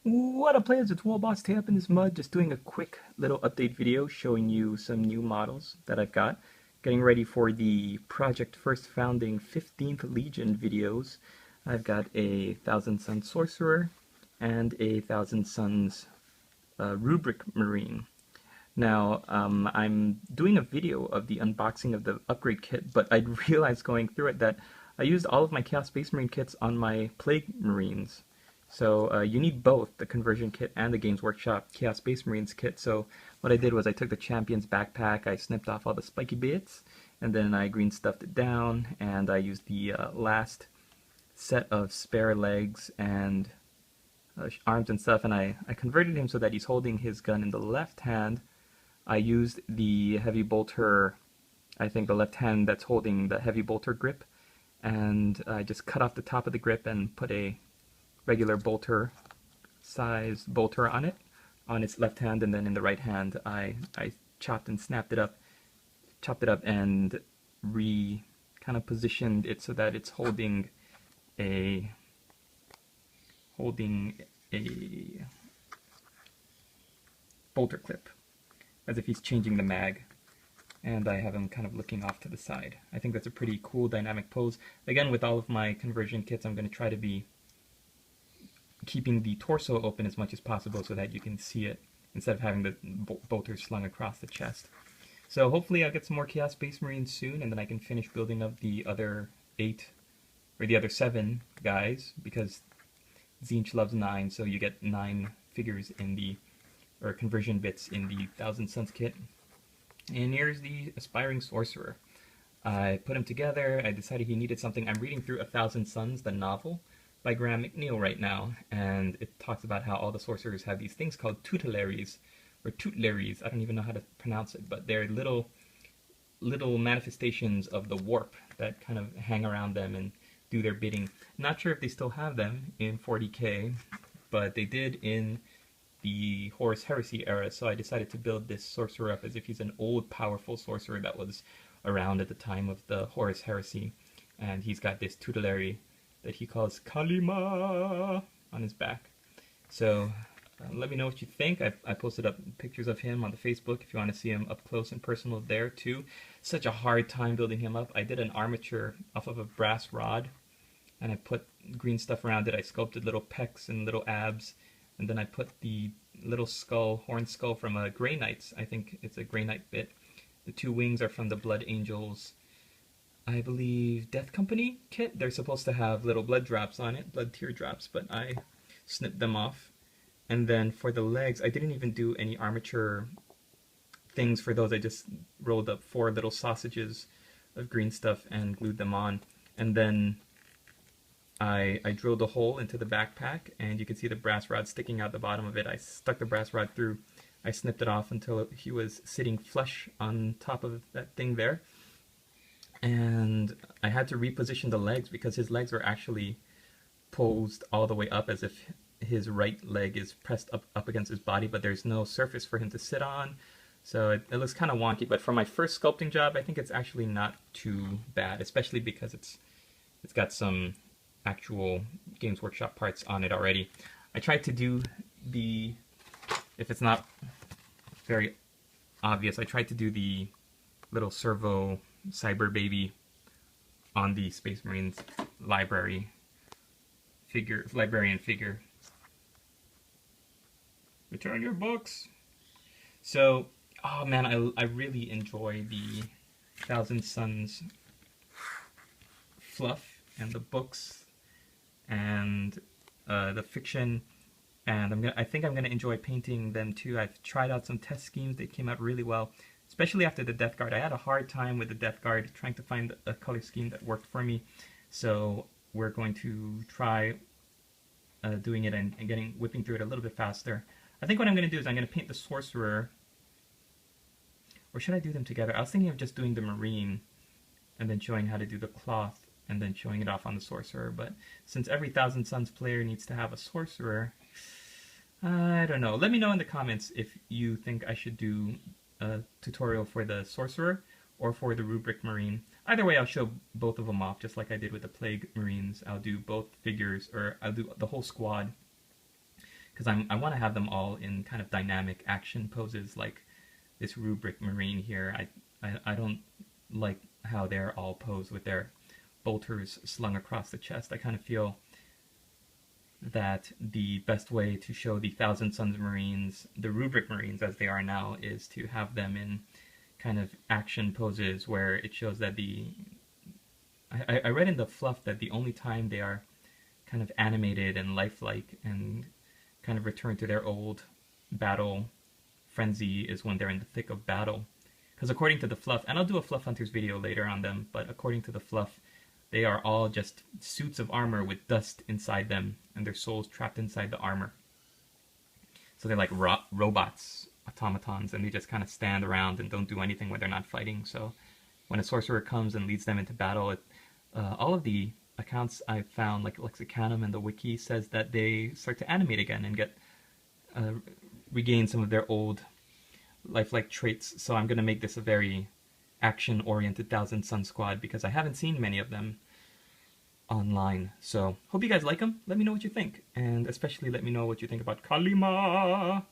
What up, players? It's Wallboss Tay up in this mud, just doing a quick little update video showing you some new models that I've got. Getting ready for the Project First Founding 15th Legion videos. I've got a Thousandth Son Sorcerer and a Thousand Sons Rubric Marine. Now, I'm doing a video of the unboxing of the upgrade kit, but I realized going through it that I used all of my Chaos Space Marine kits on my Plague Marines. So you need both the conversion kit and the Games Workshop Chaos Space Marines kit. So what I did was I took the Champion's backpack, I snipped off all the spiky bits, and then I green stuffed it down, and I used the last set of spare legs and arms and stuff, and I converted him so that he's holding his gun in the left hand. I used the heavy bolter, I think the left hand that's holding the heavy bolter grip, and I just cut off the top of the grip and put a regular bolter size bolter on it, on its left hand, and then in the right hand I chopped and snapped it up, chopped it up and kind of positioned it so that it's holding a bolter clip, as if he's changing the mag, and I have him kind of looking off to the side. I think that's a pretty cool dynamic pose. Again, with all of my conversion kits, I'm going to try to be keeping the torso open as much as possible so that you can see it instead of having the bolters slung across the chest. So hopefully I'll get some more Chaos Space Marines soon, and then I can finish building up the other 8, or the other 7 guys, because Tzeentch loves 9, so you get 9 figures in the, or conversion bits in the Thousand Sons kit. And here's the Aspiring Sorcerer. I put him together, I decided he needed something. I'm reading through A Thousand Sons, the novel, by Graham McNeil right now, and it talks about how all the sorcerers have these things called tutelaries, or tutelaries, I don't even know how to pronounce it, but they're little manifestations of the warp that kind of hang around them and do their bidding. Not sure if they still have them in 40k, but they did in the Horus Heresy era, so I decided to build this sorcerer up as if he's an old, powerful sorcerer that was around at the time of the Horus Heresy, and he's got this tutelary that he calls Kalimaaa on his back. So let me know what you think. I posted up pictures of him on the Facebook if you want to see him up close and personal there too. Such a hard time building him up. I did an armature off of a brass rod, and I put green stuff around it. I sculpted little pecs and little abs, and then I put the little skull, horn skull from a Grey Knight's. I think it's a Grey Knight bit. The 2 wings are from the Blood Angels, I believe, Death Company kit. They're supposed to have little blood drops on it, blood teardrops, but I snipped them off. And then for the legs, I didn't even do any armature things for those. I just rolled up 4 little sausages of green stuff and glued them on. And then I drilled a hole into the backpack, and you can see the brass rod sticking out the bottom of it. I stuck the brass rod through. I snipped it off until he was sitting flush on top of that thing there. And I had to reposition the legs because his legs were actually posed all the way up as if his right leg is pressed up against his body, but there's no surface for him to sit on. So it looks kind of wonky, but for my first sculpting job, I think it's actually not too bad, especially because it's got some actual Games Workshop parts on it already. I tried to do the, if it's not very obvious, I tried to do the little servo cyber baby on the Space Marines librarian figure. Return your books. So, oh man, I really enjoy the Thousand Sons fluff and the books and the fiction, and I think I'm gonna enjoy painting them too. I've tried out some test schemes; they came out really well, especially after the Death Guard. I had a hard time with the Death Guard trying to find a color scheme that worked for me, so we're going to try doing it and whipping through it a little bit faster. I think what I'm going to do is I'm going to paint the Sorcerer, or should I do them together? I was thinking of just doing the Marine and then showing how to do the cloth and then showing it off on the Sorcerer, but since every Thousand Sons player needs to have a Sorcerer, I don't know. Let me know in the comments if you think I should do a tutorial for the Sorcerer or for the Rubric Marine. Either way, I'll show both of them off, just like I did with the Plague Marines. I'll do both figures, or I'll do the whole squad, because I want to have them all in kind of dynamic action poses like this rubric marine here. I don't like how they're all posed with their bolters slung across the chest. I kind of feel that the best way to show the Thousandth Sons Marines, the rubric Marines as they are now, is to have them in kind of action poses where it shows that I read in the fluff that the only time they are kind of animated and lifelike and kind of return to their old battle frenzy is when they're in the thick of battle. Because according to the fluff, and I'll do a Fluff Hunters video later on them, but according to the fluff, they are all just suits of armor with dust inside them, and their souls trapped inside the armor. So they're like robots, automatons, and they just kind of stand around and don't do anything when they're not fighting. So when a sorcerer comes and leads them into battle, all of the accounts I've found, like Lexicanum and the wiki, says that they start to animate again and get regain some of their old lifelike traits. So I'm going to make this a very action-oriented Thousandth Son squad because I haven't seen many of them online. So hope you guys like them. Let me know what you think, and especially let me know what you think about Kalimaaa.